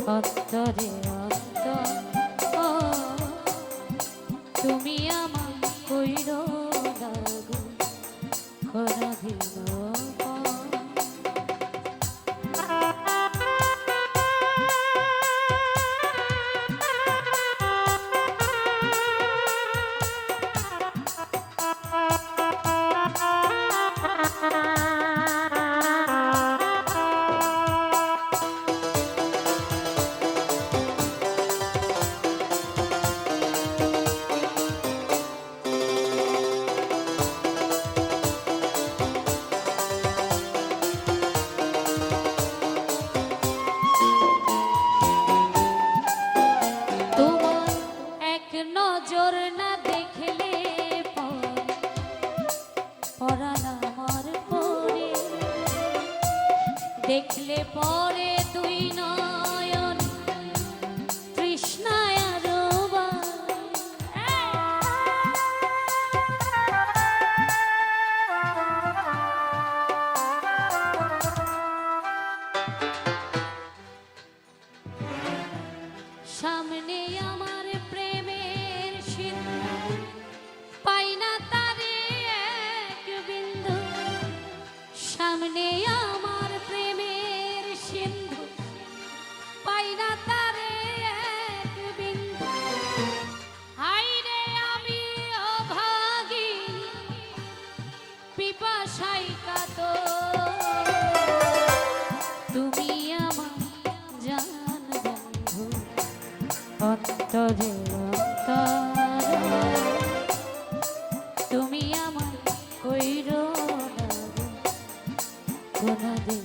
অন্তরে অন্তর তুমি আমার কইরো লাগো কোনদিন নজর না দেখলে পরাণ আমার পরে দেখলে পরে তুই নয়ন তৃষ্ণায় সামনে আমার প্রেমের সিন্ধু পাই না তারে এক বিন্দু সামনে আমার প্রেমের সিন্ধু পাই না তারে এক বিন্দু হাই রে আমি অভাগী পিপাসাই কাতর তুমি আমার জান বন্ধু অন্তরে অন্তর তুমি আমার কইরো লাগো কোনদিন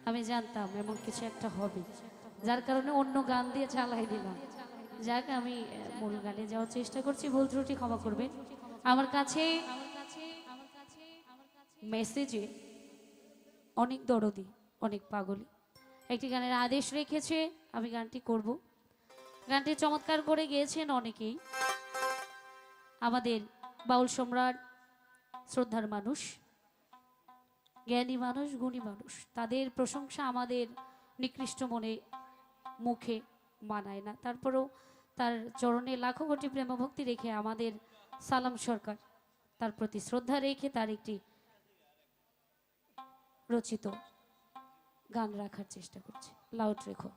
আমি জানতাম এমন কিছু একটা হবে যার কারণে অন্য গান দিয়ে চালাই দিলাম যাক আমি মূল গানে যাওয়ার চেষ্টা করছি ভুল ত্রুটি ক্ষমা করবে আমার কাছে মেসেজে অনেক দরদি অনেক পাগলি একটি গানের আদেশ রেখেছে আমি গানটি করব গানটি চমৎকার করে গেয়েছেন অনেকেই আমাদের বাউল সম্রাট শ্রদ্ধার মানুষ জ্ঞানী মানুষ গুণী মানুষ তাদের প্রশংসা আমাদের নিকৃষ্ট মনে মুখে মানায় না তারপরেও তার চরণে লাখো কোটি প্রেম ভক্তি রেখে আমাদের সালাম সরকার তার প্রতি শ্রদ্ধা রেখে তার একটি রচিত গান রাখার চেষ্টা করছে লাউড রেখো